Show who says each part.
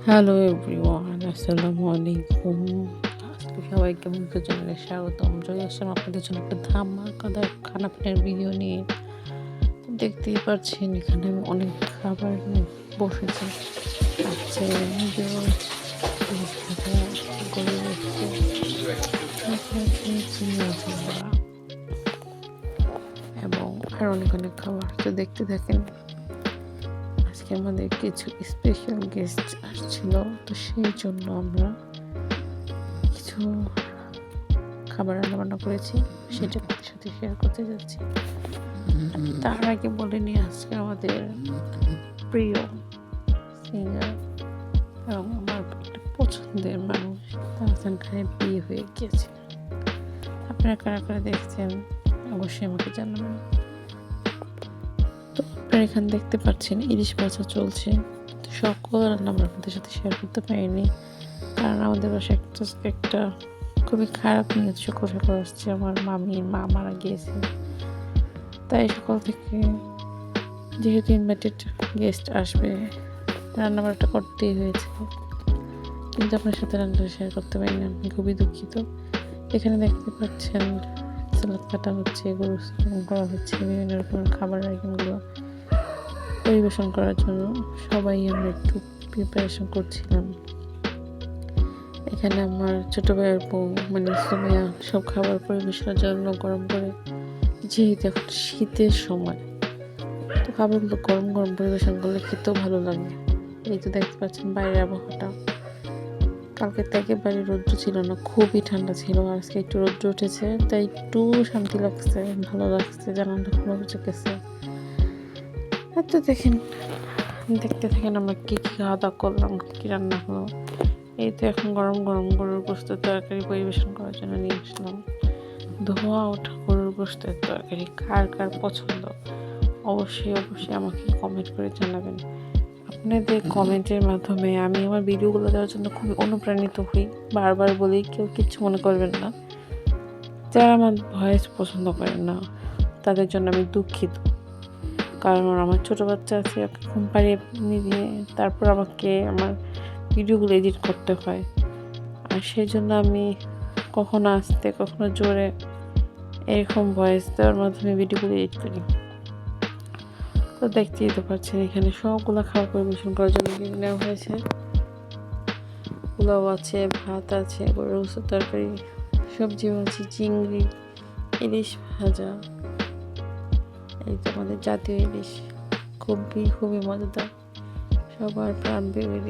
Speaker 1: Hello everyone, আসসালামু আলাইকুম। আজকে সবাইকে মুক্ত চ্যানেলে স্বাগতম। চলে আসলাম আপনাদের জন্য একটা ধামাকাদার খানাপিনার ভিডিও নিয়ে। দেখতেই পাচ্ছেন এখানে আমি অনেক খাবার নিয়ে বসেছি। আছে নুডলস, ইলিশ ভাজা, গরুর গোশত, সাথে আছে চিংড়ি মাছের বড়া এবং আরও অনেক অনেক খাবার। তো দেখতে থাকেন। আজকে আমাদের কিছু স্পেশাল গেস্ট আসছিল, তো সেই জন্য আমরা কিছু খাবার রান্না করেছি, সেটা আপনাদের সাথে শেয়ার করতে যাচ্ছি। তার আগে বলে নিয়ে আজকে আমাদের প্রিয় সিঙ্গার এবং আমার একটা পছন্দের মানুষ তাহসান খানের বিয়ে হয়ে গিয়েছে। আপনারা কারা কারা দেখছেন অবশ্যই আমাকে জানাবেন। তো আপনারা এখানে দেখতে পাচ্ছেন ইলিশ ভাজা চলছে। তো সকল রান্না আমরা আপনাদের সাথে শেয়ার করতে পারিনি, কারণ আমাদের বাসায় একটা খুবই খারাপ নিউজ সকাল আসছে। আমার মামির মা মারা গিয়েছে, তাই সকাল থেকে যেহেতু ইনভাইটেড গেস্ট আসবে, রান্নাবান্নাটা করতেই হয়েছে, কিন্তু আপনার সাথে রান্নাটা শেয়ার করতে পারি না, আমি খুবই দুঃখিত। এখানে দেখতে পাচ্ছেন সালাদ কাটা হচ্ছে, গরু করা হচ্ছে, বিভিন্ন রকমের খাবার আইটেমগুলো পরিবেশন করার জন্য সবাই আমরা একটু প্রিপারেশন করছিলাম। এখানে আমার ছোটো ভাইয়ের বউ মানে সুমাইয়া সব খাবার পরিবেশনের জন্য গরম করে, যেহেতু এখন শীতের সময়, তো খাবারগুলো গরম গরম পরিবেশন করলে খেতেও ভালো লাগে। এই তো দেখতে পাচ্ছেন বাইরের আবহাওয়াটা, কালকে তো একেবারে রৌদ্র ছিল না, খুবই ঠান্ডা ছিল। আজকে একটু রৌদ্র উঠেছে, তাই একটু শান্তি লাগছে, ভালো লাগছে, জানালাটা খোলা গেছে। আর তো দেখতে থাকেন আমরা কী কী খাওয়া দাওয়া করলাম, কী রান্না হলো। এই তো এখন গরম গরম গরুর গোশতের তরকারি পরিবেশন করার জন্য নিয়ে আসলাম। ধোয়া ওঠা গরুর গোশতের তরকারি কার কার পছন্দ অবশ্যই আমাকে কমেন্ট করে জানাবেন। আপনাদের কমেন্টের মাধ্যমে আমি আমার ভিডিওগুলো দেওয়ার জন্য খুবই অনুপ্রাণিত হই। বারবার বলি, কেউ কিচ্ছু মনে করবেন না। যারা আমার ভয়েস পছন্দ করেন না তাদের জন্য আমি দুঃখিত, কারণ আমার ছোটো বাচ্চা আছে, ওকে ঘুম পাড়িয়ে নিয়ে তারপর আমাকে আমার ভিডিওগুলো এডিট করতে হয়, আর সেই জন্য আমি কখনো আস্তে কখনো জোরে এরকম ভয়েস দেওয়ার মাধ্যমে ভিডিওগুলো এডিট করি। তো দেখতেই তো পাচ্ছেন এখানে সবগুলো খাবার পরিবেশন করার জন্য নেওয়া হয়েছে। পোলাও আছে, ভাত আছে, গরুর গোশতের তরকারি, সবজি আছে, চিংড়ি, ইলিশ ভাজা। এই তো আমাদের জাতীয় ইলিশ, খুবই খুবই মজাদার, সবার প্রাণ